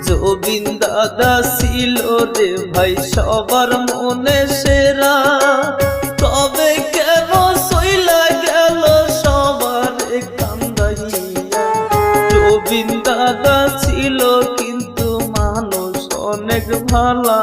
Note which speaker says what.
Speaker 1: জবিন দাদা ছিল রে ভাই সবার মনে সেরা, তবে কেন সইলা গেল সবার কান্দাইয়া। জবিন দাদা ছিল কিন্তু মানুষ অনেক ভালা।